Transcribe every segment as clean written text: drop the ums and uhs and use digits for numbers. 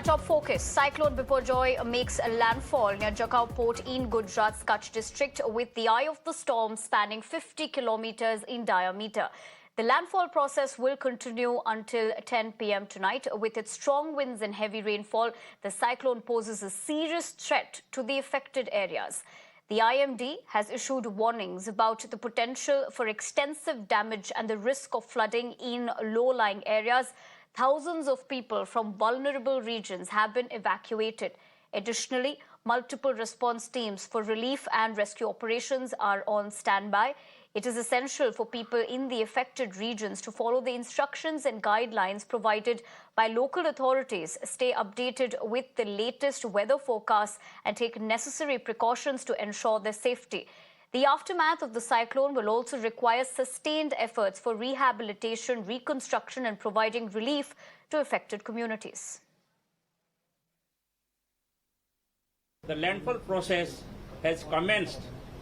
Our top focus, Cyclone Biparjoy makes a landfall near Jakau port in Gujarat's Kutch district with the eye of the storm spanning 50 kilometers in diameter. The landfall process will continue until 10 p.m. tonight. With its strong winds and heavy rainfall, the cyclone poses a serious threat to the affected areas. The IMD has issued warnings about the potential for extensive damage and the risk of flooding in low-lying areas. Thousands of people from vulnerable regions have been evacuated. Additionally, multiple response teams for relief and rescue operations are on standby. It is essential for people in the affected regions to follow the instructions and guidelines provided by local authorities, stay updated with the latest weather forecasts, and take necessary precautions to ensure their safety. The aftermath of the cyclone will also require sustained efforts for rehabilitation, reconstruction, and providing relief to affected communities. The landfall process has commenced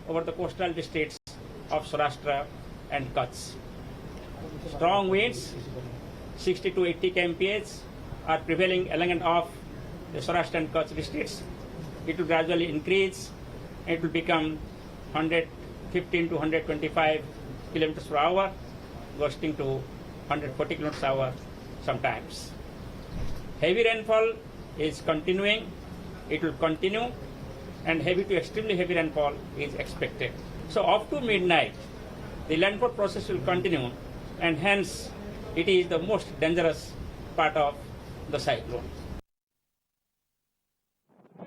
over the coastal districts of Saurashtra and Kutch. Strong winds, 60 to 80 kmph, are prevailing along and off the Saurashtra and Kutch districts. It will gradually increase and it will become 115 to 125 kilometers per hour, gusting to 140 kilometers per hour sometimes. Heavy rainfall is continuing. It will continue, and heavy to extremely heavy rainfall is expected. So up to midnight, the landfall process will continue, and hence it is the most dangerous part of the cyclone.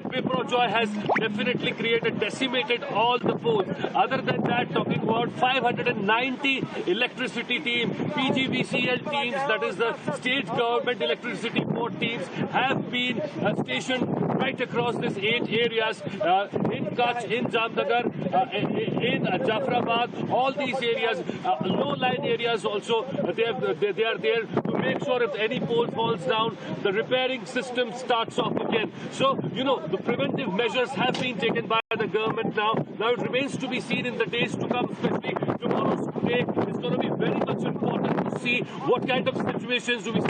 Biparjoy has definitely decimated all the poles. Other than that, talking about 590 electricity teams, PGVCL teams, that is the state government electricity board teams, have been stationed right across these 8 areas in Kutch, in Jamnagar, in Jafrabad, all these areas, low-lying areas also, they are there to make sure if any pole falls down, the repairing system starts off again. So, the preventive measures have been taken by the government now. Now it remains to be seen in the days to come, especially tomorrow's day. It's going to be very much important to see what kind of situations do we see.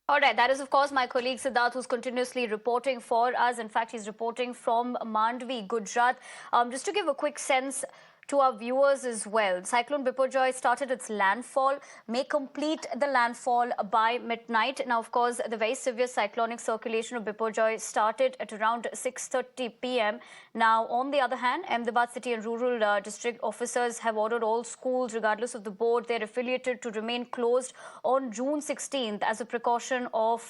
All right, that is, of course, my colleague Siddharth, who's continuously reporting for us. In fact, he's reporting from Mandvi, Gujarat. Just to give a quick sense to our viewers as well, Cyclone Biparjoy started its landfall, may complete the landfall by midnight. Now, of course, the very severe cyclonic circulation of Biparjoy started at around 6:30 p.m. Now, on the other hand, Ahmedabad City and Rural District officers have ordered all schools, regardless of the board they're affiliated, to remain closed on June 16th as a precaution of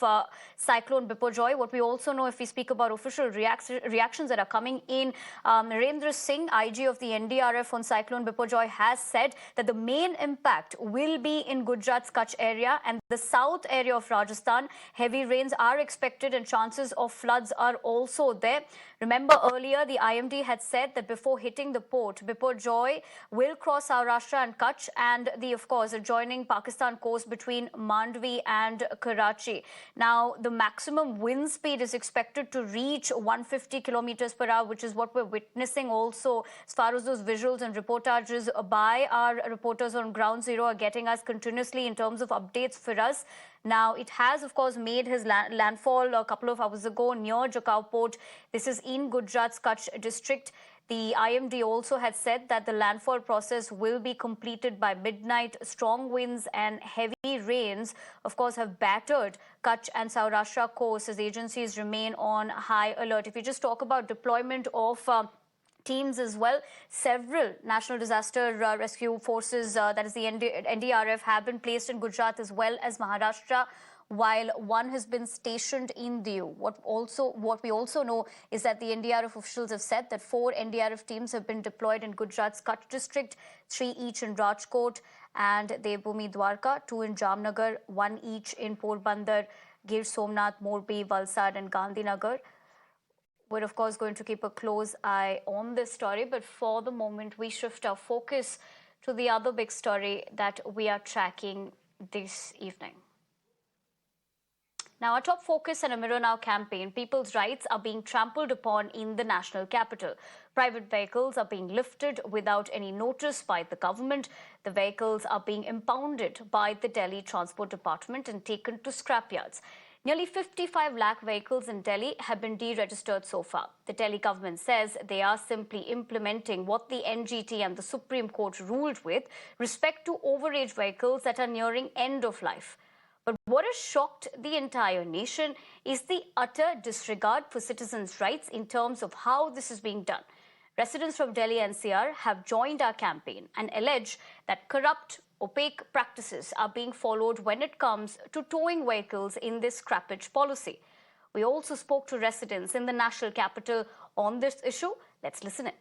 Cyclone Biparjoy. What we also know, if we speak about official reactions that are coming in, Narendra Singh, IG of the NDRF on Cyclone Biparjoy, has said that the main impact will be in Gujarat's Kutch area and the south area of Rajasthan. Heavy rains are expected and chances of floods are also there. Remember, earlier the IMD had said that before hitting the port, Biparjoy will cross Saurashtra and Kutch and the, of course, adjoining Pakistan coast between Mandvi and Karachi. Now, the maximum wind speed is expected to reach 150 kilometers per hour, which is what we're witnessing also as far as those visuals and reportages by our reporters on Ground Zero are getting us continuously in terms of updates for us. Now, it has, of course, made his landfall a couple of hours ago near Jakau port. This is in Gujarat's Kutch district. The IMD also had said that the landfall process will be completed by midnight. Strong winds and heavy rains, of course, have battered Kutch and Saurashtra coast as agencies remain on high alert. If you just talk about deployment of teams as well, several National Disaster Rescue Forces, that is the NDRF, have been placed in Gujarat as well as Maharashtra, while one has been stationed in Diu. What we also know is that the NDRF officials have said that 4 NDRF teams have been deployed in Gujarat's Kutch district, 3 each in Rajkot and Devbhoomi Dwarka, 2 in Jamnagar, 1 each in Porbandar, Gir Somnath, Morbi, Valsad and Gandhinagar. We're, of course, going to keep a close eye on this story, but for the moment, we shift our focus to the other big story that we are tracking this evening. Now, our top focus in a Mirror Now campaign, people's rights are being trampled upon in the national capital. Private vehicles are being lifted without any notice by the government. The vehicles are being impounded by the Delhi Transport Department and taken to scrapyards. Nearly 55 lakh vehicles in Delhi have been deregistered so far. The Delhi government says they are simply implementing what the NGT and the Supreme Court ruled with respect to overage vehicles that are nearing end of life. But what has shocked the entire nation is the utter disregard for citizens' rights in terms of how this is being done. Residents from Delhi NCR have joined our campaign and allege that corrupt, opaque practices are being followed when it comes to towing vehicles in this scrappage policy. We also spoke to residents in the national capital on this issue. Let's listen in.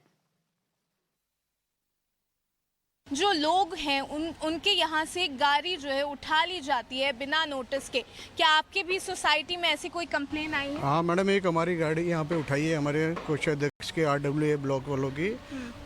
जो लोग हैं उनके यहाँ से गाड़ी जो है उठा ली जाती है बिना नोटिस के। क्या आपके भी सोसाइटी में ऐसी कोई कंप्लेन आई है? हाँ मैडम, एक हमारी गाड़ी यहाँ पे उठाई है हमारे कोषाध्यक्ष के RWA ब्लॉक वालों की।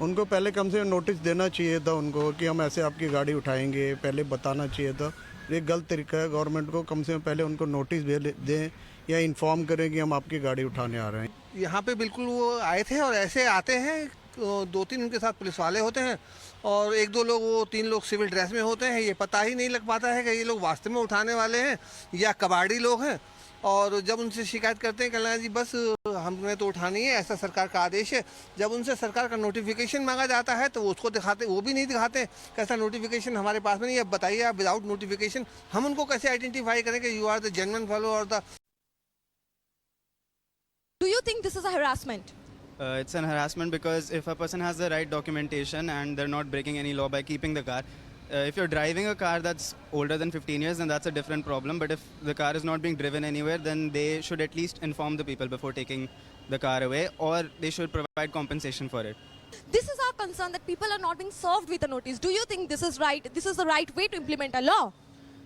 उनको पहले कम से कम नोटिस देना चाहिए था उनको कि हम ऐसे आपकी गाड़ी उठाएंगे, पहले बताना चाहिए था। ये गलत तरीका है। गवर्नमेंट को कम से कम पहले उनको नोटिस दें या इन्फॉर्म करें कि हम आपकी गाड़ी उठाने आ रहे हैं। यहाँ पे बिल्कुल वो आए थे और ऐसे आते हैं, तो 2-3 उनके साथ पुलिस वाले होते हैं और 1-2 लोग, वो 3 लोग सिविल ड्रेस में होते हैं। ये पता ही नहीं लग पाता है कि ये लोग वास्तव में उठाने वाले हैं या कबाड़ी लोग हैं। और जब उनसे शिकायत करते हैं कहना जी बस हमने तो उठानी है, ऐसा सरकार का आदेश है। जब उनसे सरकार का नोटिफिकेशन मांगा जाता है तो उसको दिखाते, वो भी नहीं दिखाते। कैसा नोटिफिकेशन हमारे पास में नहीं है, बताइए आप विदाउट नोटिफिकेशन हम उनको कैसे आइडेंटिफाई करें कि you are the genuine follow और the. Do you think this is a harassment? It's an harassment because if a person has the right documentation and they're not breaking any law by keeping the car, if you're driving a car that's older than 15 years, then that's a different problem. But if the car is not being driven anywhere, then they should at least inform the people before taking the car away, or they should provide compensation for it. This is our concern, that people are not being served with a notice. Do you think this is right? This is the right way to implement a law?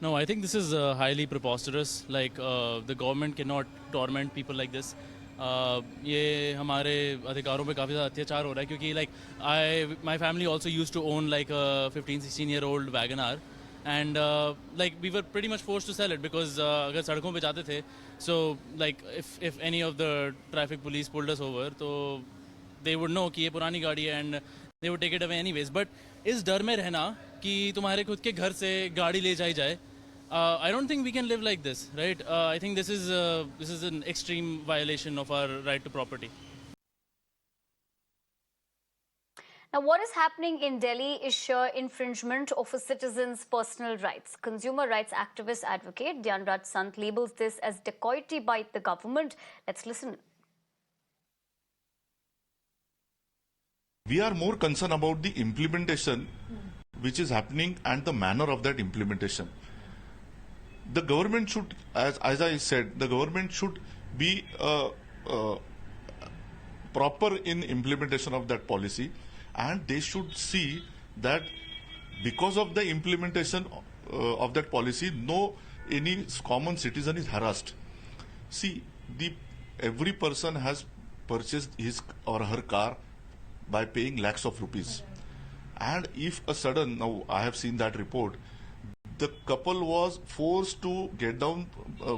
No, I think this is highly preposterous. Like the government cannot torment people like this. ये हमारे अधिकारों पे काफ़ी ज़्यादा अत्याचार हो रहा है क्योंकि my family also used to own like a 15-16-year-old WagonR and like we were pretty much forced to sell it because अगर सड़कों पे जाते थे, so like if any of the traffic police pulled us over, तो they would know कि ये पुरानी गाड़ी है and they would take it away anyways. But इस डर में रहना कि तुम्हारे खुद के घर से गाड़ी ले जाई जाए, I don't think we can live like this, right? I think this is an extreme violation of our right to property. Now, what is happening in Delhi is sheer infringement of a citizen's personal rights. Consumer rights activist Adv Dyanraj Sant labels this as dacoity by the government. Let's listen. We are more concerned about the implementation which is happening and the manner of that implementation. The government should, as I said, the government should be proper in implementation of that policy, and they should see that because of the implementation of that policy, any common citizen is harassed. See, every person has purchased his or her car by paying lakhs of rupees, and if a sudden, now I have seen that report, the couple was forced to get down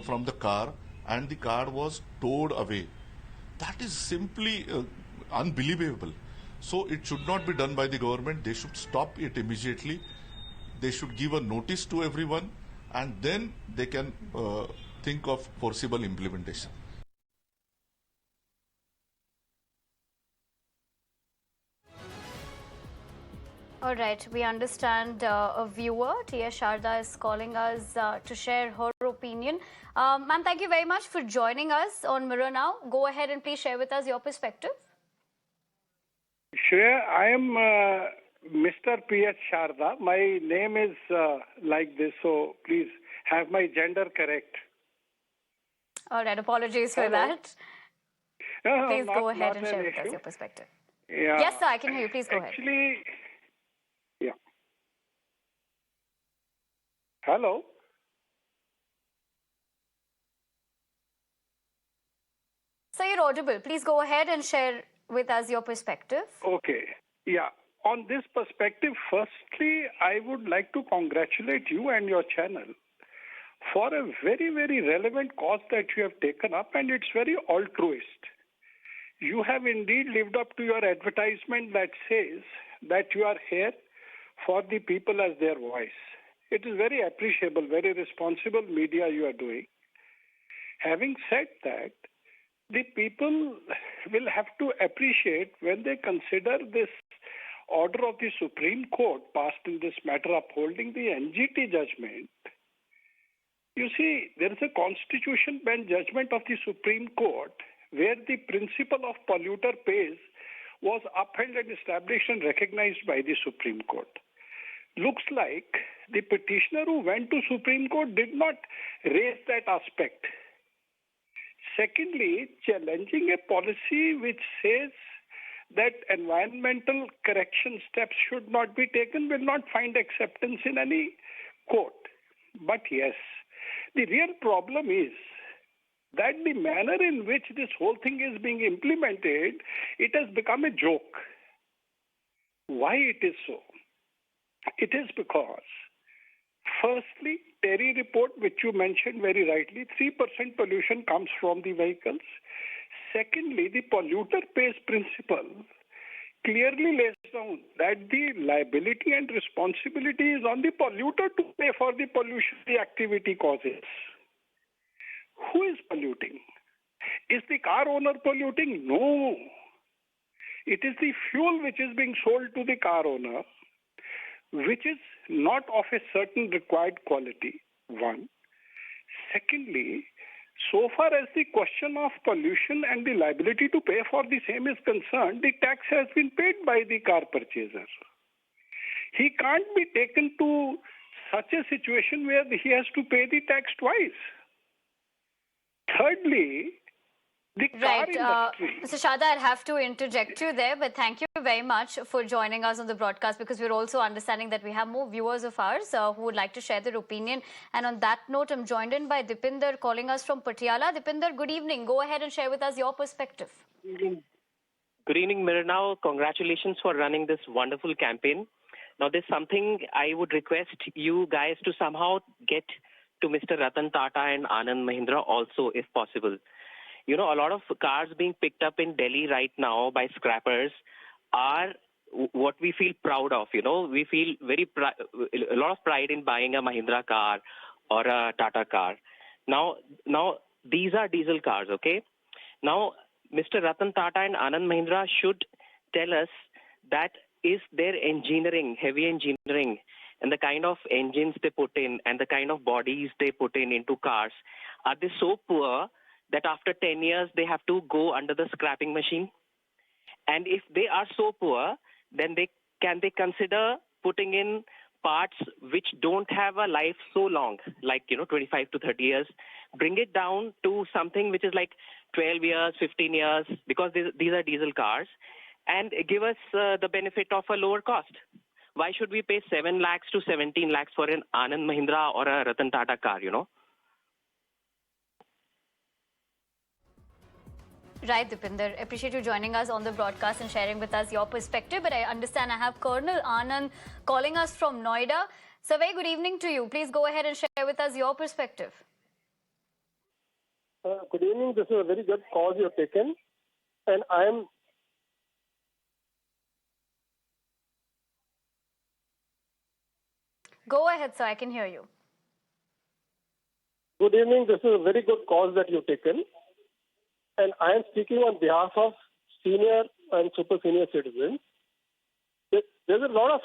from the car and the car was towed away. That is simply unbelievable. So it should not be done by the government. They should stop it immediately. They should give a notice to everyone and then they can think of forcible implementation. All right, we understand a viewer, Tia Sharda, is calling us to share her opinion. Ma'am, thank you very much for joining us on Mirror Now. Go ahead and please share with us your perspective. Shreya, I am Mr. P.H. Sharda. My name is like this, so please have my gender correct. All right, apologies for that. No, please go ahead and share with us your perspective. Yeah. Yes, sir, I can hear you. Please go ahead. Yeah. Hello? Sir, you're audible. Please go ahead and share with us your perspective. Okay. Yeah. On this perspective, firstly, I would like to congratulate you and your channel for a very, very relevant cause that you have taken up, and it's very altruist. You have indeed lived up to your advertisement that says that you are here for the people as their voice. It is very appreciable, very responsible media you are doing. Having said that, the people will have to appreciate when they consider this order of the Supreme Court passed in this matter upholding the NGT judgment. You see, there is a constitution bench judgment of the Supreme Court where the principle of polluter pays was upheld and established and recognized by the Supreme Court. Looks like the petitioner who went to Supreme Court did not raise that aspect. Secondly, challenging a policy which says that environmental correction steps should not be taken will not find acceptance in any court. But yes, the real problem is that the manner in which this whole thing is being implemented, it has become a joke. Why it is so? It is because, firstly, Terry report, which you mentioned very rightly, 3% pollution comes from the vehicles. Secondly, the polluter pays principle clearly lays down that the liability and responsibility is on the polluter to pay for the pollution the activity causes. Who is polluting? Is the car owner polluting? No. It is the fuel which is being sold to the car owner, which is not of a certain required quality, one. Secondly, so far as the question of pollution and the liability to pay for the same is concerned, the tax has been paid by the car purchaser. He can't be taken to such a situation where he has to pay the tax twice. Thirdly, the car industry. Mr. Shada, I'll have to interject you there, but thank you very much for joining us on the broadcast, because we're also understanding that we have more viewers of ours who would like to share their opinion. And on that note, I'm joined in by Dipinder calling us from Patiala. Dipinder, good evening. Go ahead and share with us your perspective. Good evening, Mirna. Congratulations for running this wonderful campaign. Now, there's something I would request you guys to somehow get to Mr. Ratan Tata and Anand Mahindra also, if possible. You know, a lot of cars being picked up in Delhi right now by scrappers are what we feel proud of. You know, we feel a lot of pride in buying a Mahindra car or a Tata car. Now these are diesel cars, okay? Now, Mr. Ratan Tata and Anand Mahindra should tell us that is their engineering, heavy engineering, and the kind of engines they put in and the kind of bodies they put in into cars, are they so poor that after 10 years they have to go under the scrapping machine? And if they are so poor, then can they consider putting in parts which don't have a life so long, like, 25 to 30 years, bring it down to something which is like 12 years, 15 years, because these are diesel cars, and give us the benefit of a lower cost. Why should we pay 7 lakhs to 17 lakhs for an Anand Mahindra or a Ratan Tata car, Right, Dipinder. Appreciate you joining us on the broadcast and sharing with us your perspective. But I understand I have Colonel Anand calling us from Noida. So, very good evening to you. Please go ahead and share with us your perspective. Good evening. This is a very good cause you have taken. And I am... Go ahead, sir. I can hear you. Good evening. This is a very good cause that you've taken. And I am speaking on behalf of senior and super senior citizens. There's a lot of,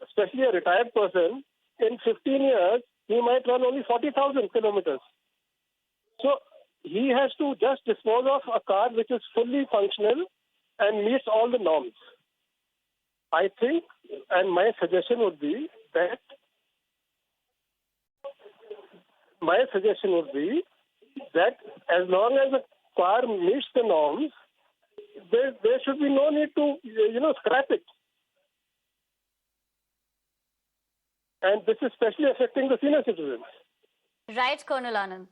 especially a retired person, in 15 years, he might run only 40,000 kilometers. So he has to just dispose of a car which is fully functional and meets all the norms. I think, and my suggestion would be that as long as the car meets the norms, there should be no need to, scrap it. And this is especially affecting the senior citizens. Right, Colonel Anand.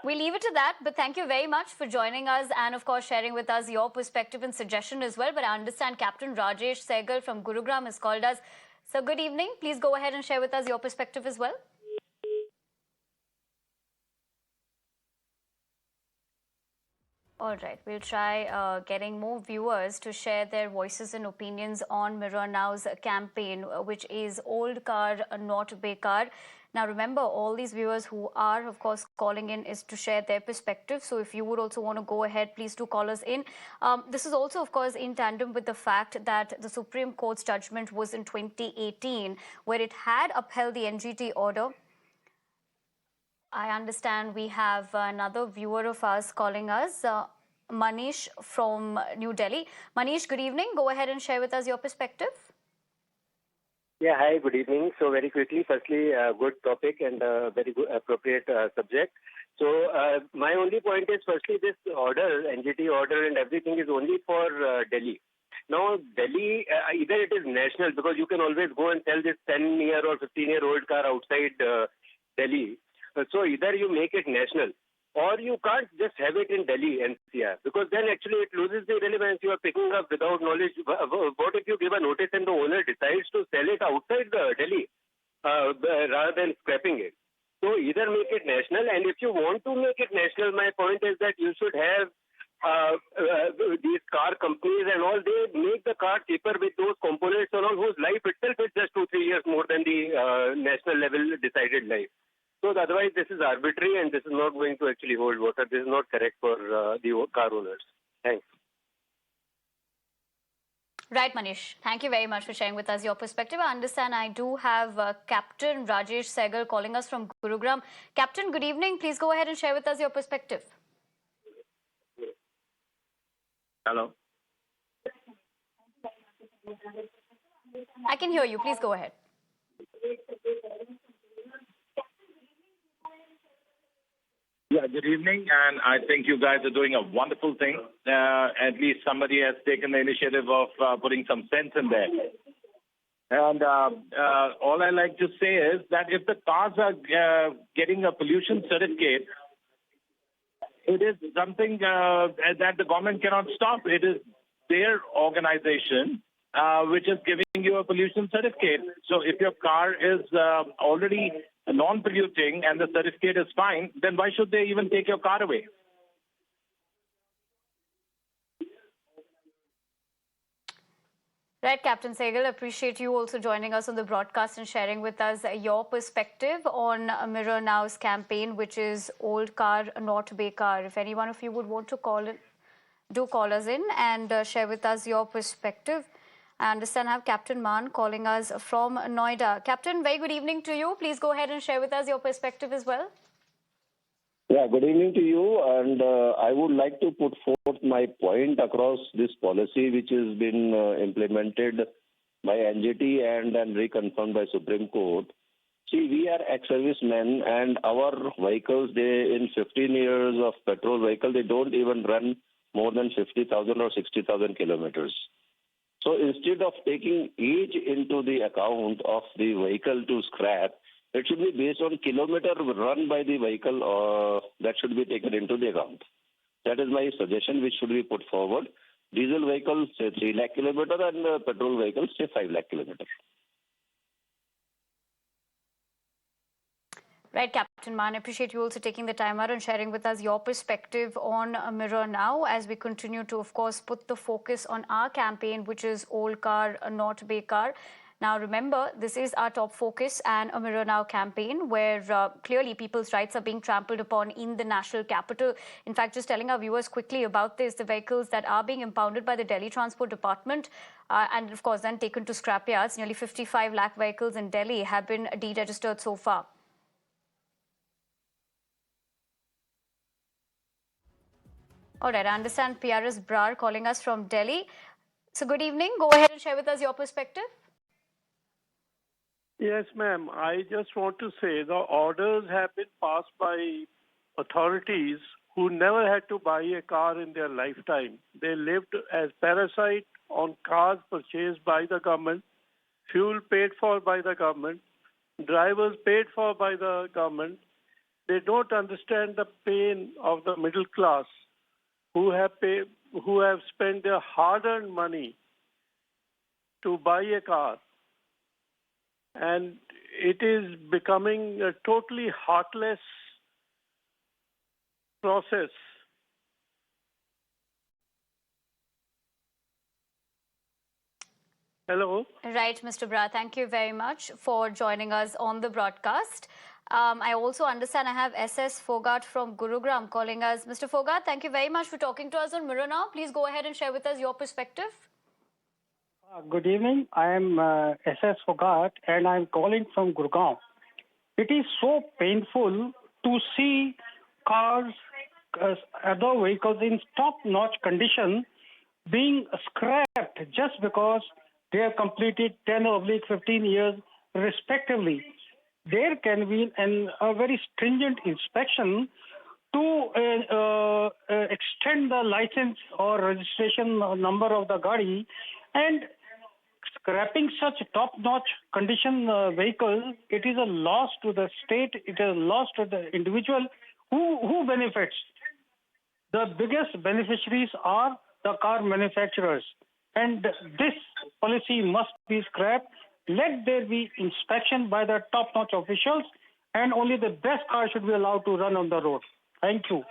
We leave it to that, but thank you very much for joining us and, of course, sharing with us your perspective and suggestion as well. But I understand Captain Rajesh Sehgal from Gurugram has called us. So good evening. Please go ahead and share with us your perspective as well. All right, we'll try getting more viewers to share their voices and opinions on Mirror Now's campaign, which is Old Car, Not Bekar. Now, remember, all these viewers who are, of course, calling in is to share their perspective. So if you would also want to go ahead, please do call us in. This is also, of course, in tandem with the fact that the Supreme Court's judgment was in 2018, where it had upheld the NGT order. I understand we have another viewer of ours calling us, Manish from New Delhi. Manish, good evening. Go ahead and share with us your perspective. Yeah, hi, good evening. So very quickly, firstly, good topic and very good, appropriate subject. So my only point is, firstly, this order, NGT order and everything is only for Delhi. Now, Delhi, either it is national, because you can always go and sell this 10-year or 15-year-old car outside Delhi. So either you make it national, or you can't just have it in Delhi NCR, because then actually it loses the relevance. You are picking up without knowledge. What if you give a notice and the owner decides to sell it outside Delhi rather than scrapping it? So either make it national, and if you want to make it national, my point is that you should have these car companies and all, they make the car cheaper with those components and all, whose life itself is just 2-3 years more than the national level decided life. So otherwise, this is arbitrary and this is not going to actually hold water. This is not correct for the car owners. Thanks. Right, Manish. Thank you very much for sharing with us your perspective. I understand I do have Captain Rajesh Sehgal calling us from Gurugram. Captain, good evening. Please go ahead and share with us your perspective. Hello. I can hear you. Please go ahead. Yeah, good evening, and I think you guys are doing a wonderful thing. At least somebody has taken the initiative of putting some sense in there. And all I like to say is that if the cars are getting a pollution certificate, it is something that the government cannot stop. It is their organization which is giving you a pollution certificate. So if your car is already non-polluting and the certificate is fine, then why should they even take your car away? Right, Captain Sehgal, appreciate you also joining us on the broadcast and sharing with us your perspective on Mirror Now's campaign, which is Old Car, Not Bekar. If any one of you would want to call in, do call us in and share with us your perspective. I understand I have Captain Maan calling us from Noida. Captain, very good evening to you. Please go ahead and share with us your perspective as well. Yeah, good evening to you. And I would like to put forth my point across this policy which has been implemented by NGT and then reconfirmed by Supreme Court. See, we are ex-servicemen and our vehicles, they in 15 years of petrol vehicle, they don't even run more than 50,000 or 60,000 kilometers. So instead of taking age into the account of the vehicle to scrap, it should be based on kilometer run by the vehicle that should be taken into the account. That is my suggestion which should be put forward. Diesel vehicles, say 3 lakh kilometer and petrol vehicles, say 5 lakh kilometer. Right, Captain Maan, I appreciate you also taking the time out and sharing with us your perspective on Mirror Now as we continue to, of course, put the focus on our campaign, which is Old Car, Not Bekar. Now, remember, this is our top focus and a Mirror Now campaign where clearly people's rights are being trampled upon in the national capital. In fact, just telling our viewers quickly about this, the vehicles that are being impounded by the Delhi Transport Department and, of course, then taken to scrap yards, nearly 55 lakh vehicles in Delhi have been deregistered so far. All right, I understand PRS Brar calling us from Delhi. So good evening. Go ahead and share with us your perspective. Yes, ma'am. I just want to say the orders have been passed by authorities who never had to buy a car in their lifetime. They lived as parasites on cars purchased by the government, fuel paid for by the government, drivers paid for by the government. They don't understand the pain of the middle class who have spent their hard-earned money to buy a car. And it is becoming a totally heartless process. Hello. Right, Mr. Bra, thank you very much for joining us on the broadcast. I also understand I have SS Fogat from Gurugram calling us. Mr. Fogat, thank you very much for talking to us on Mirror Now. Please go ahead and share with us your perspective. Good evening. I am SS Fogat and I am calling from Gurgaon. It is so painful to see cars, other vehicles in top-notch condition being scrapped just because they have completed 10 or 15 years respectively. There can be a very stringent inspection to extend the license or registration number of the gadi, and scrapping such top-notch condition vehicles, it is a loss to the state, it is a loss to the individual. Who benefits? The biggest beneficiaries are the car manufacturers, and this policy must be scrapped. Let there be inspection by the top-notch officials, and only the best cars should be allowed to run on the road. Thank you.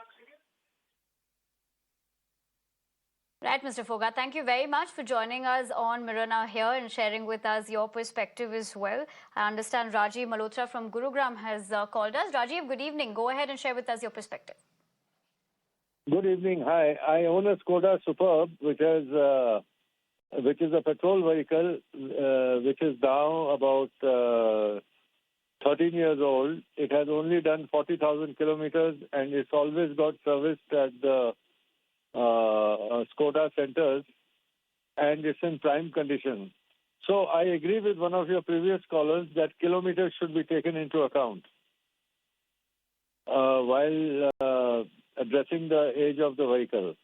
Right, Mr. Fogat, thank you very much for joining us on Mirror Now here and sharing with us your perspective as well. I understand Rajiv Malhotra from Gurugram has called us. Rajiv, good evening. Go ahead and share with us your perspective. Good evening. Hi. I own a Skoda Superb, which is a petrol vehicle, which is now about 13 years old. It has only done 40,000 kilometers, and it's always got serviced at the Skoda centers, and it's in prime condition. So I agree with one of your previous callers that kilometers should be taken into account while addressing the age of the vehicle,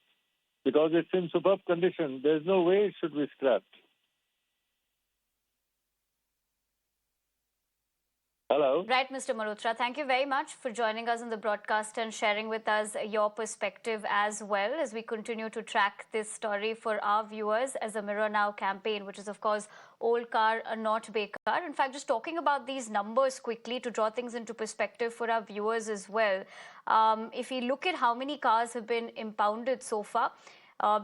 because it's in superb condition. There's no way it should be scrapped. Hello. Right, Mr. Malhotra, thank you very much for joining us on the broadcast and sharing with us your perspective as well as we continue to track this story for our viewers as a Mirror Now campaign, which is, of course, old car, not bekar. In fact, just talking about these numbers quickly to draw things into perspective for our viewers as well. If we look at how many cars have been impounded so far,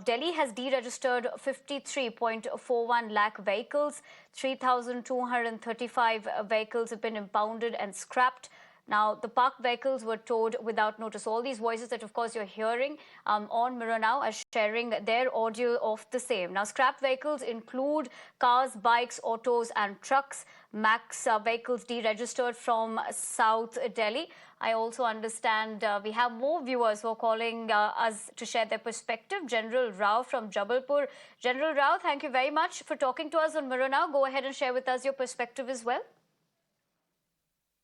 Delhi has deregistered 53.41 lakh vehicles. 3,235 vehicles have been impounded and scrapped. Now, the parked vehicles were towed without notice. All these voices that, of course, you're hearing on Mirror Now are sharing their audio of the same. Now, scrapped vehicles include cars, bikes, autos, and trucks. Max vehicles deregistered from South Delhi. I also understand we have more viewers who are calling us to share their perspective. General Rao from Jabalpur. General Rao, thank you very much for talking to us on Mirror Now. Go ahead and share with us your perspective as well.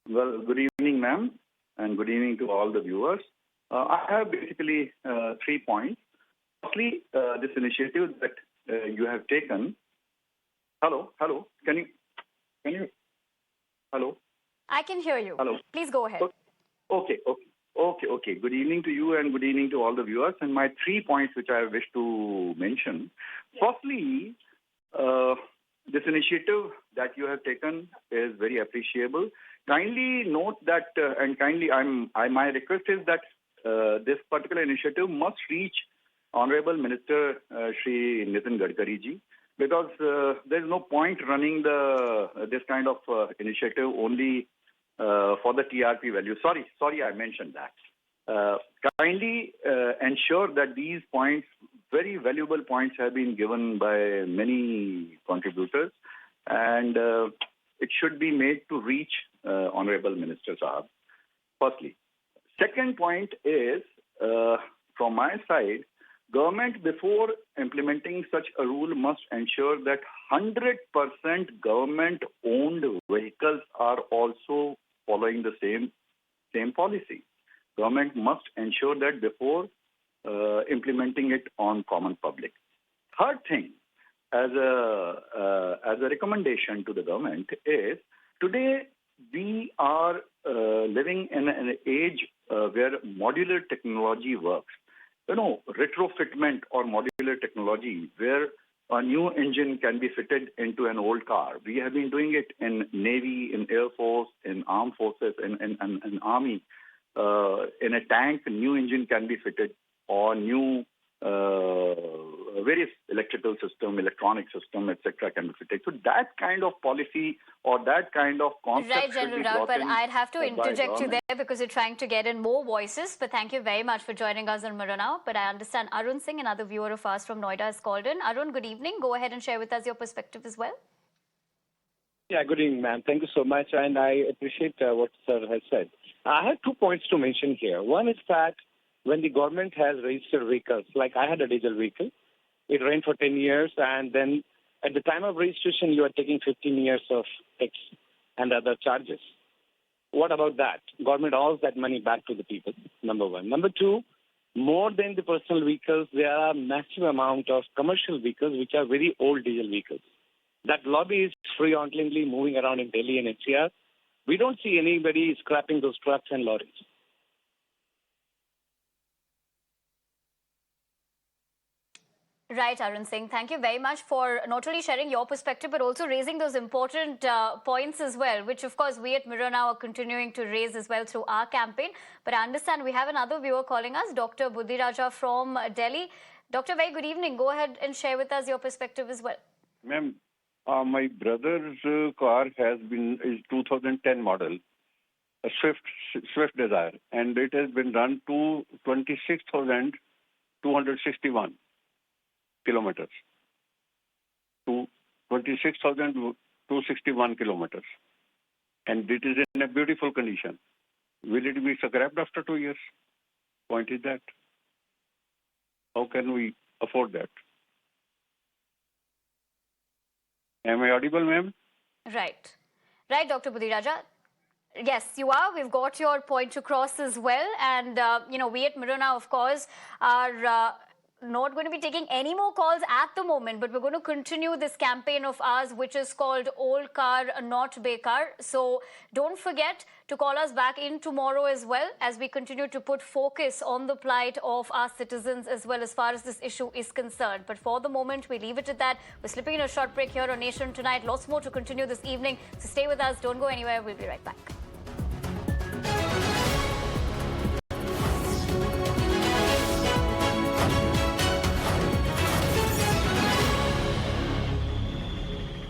Well, good evening, ma'am, and good evening to all the viewers. I have basically 3 points. Firstly, this initiative that you have taken. Hello. Can you? Hello. I can hear you. Hello. Please go ahead. Okay. Good evening to you and good evening to all the viewers. And my 3 points which I wish to mention. Firstly, this initiative that you have taken is very appreciable. Kindly note that, my request is that this particular initiative must reach Honorable Minister Shri Nitin Gadkari ji, because there is no point running this kind of initiative only for the TRP value. Sorry, I mentioned that. Kindly ensure that these points, very valuable points, have been given by many contributors, and it should be made to reach Honorable Minister Sahab. Firstly. Second point is, from my side, government, before implementing such a rule, must ensure that 100% government-owned vehicles are also following the same policy. Government must ensure that before implementing it on common public. Third thing, as a recommendation to the government, is today we are living in an age where modular technology works. Retrofitment or modular technology, where a new engine can be fitted into an old car. We have been doing it in Navy, in Air Force, in Armed Forces, in Army. In a tank, a new engine can be fitted, or new various electrical system, electronic system, etc. can be fitted. So that kind of policy or that kind of concept Right, should General be Rao, brought but in I'd have to by interject you government. there because you're trying to get in more voices. But thank you very much for joining us on Mirror Now. But I understand Arun Singh, another viewer of ours from Noida, has called in. Arun, good evening. Go ahead and share with us your perspective as well. Yeah, good evening, ma'am. Thank you so much, and I appreciate what sir has said. I have 2 points to mention here. One is that when the government has registered vehicles, like I had a diesel vehicle, it ran for 10 years, and then at the time of registration, you are taking 15 years of tax and other charges. What about that? Government owes that money back to the people, number one. Number two, more than the personal vehicles, there are massive amount of commercial vehicles which are very old diesel vehicles. That lobby is frequently moving around in Delhi and NCR. We don't see anybody scrapping those trucks and lorries. Right, Arun Singh. Thank you very much for not only sharing your perspective, but also raising those important points as well, which, of course, we at Mirror Now are continuing to raise as well through our campaign. But I understand we have another viewer calling us, Dr. Budhiraja from Delhi. Doctor, very good evening. Go ahead and share with us your perspective as well. Ma'am, my brother's car is 2010 model, a Swift Desire, and it has been run to 26,261 kilometers. To 26,261 kilometers. And it is in a beautiful condition. Will it be scrapped after 2 years? Point is that. How can we afford that? Am I audible, ma'am? Right. Right, Dr. Budhiraja. Yes, you are. We've got your point across as well. And, we at Mirror Now, of course, are not going to be taking any more calls at the moment, but we're going to continue this campaign of ours, which is called Old Car Not Bekar. So don't forget to call us back in tomorrow as well, as we continue to put focus on the plight of our citizens as well as far as this issue is concerned. But for the moment, we leave it at that. We're slipping in a short break here on Nation Tonight. Lots more to continue this evening. So stay with us. Don't go anywhere. We'll be right back.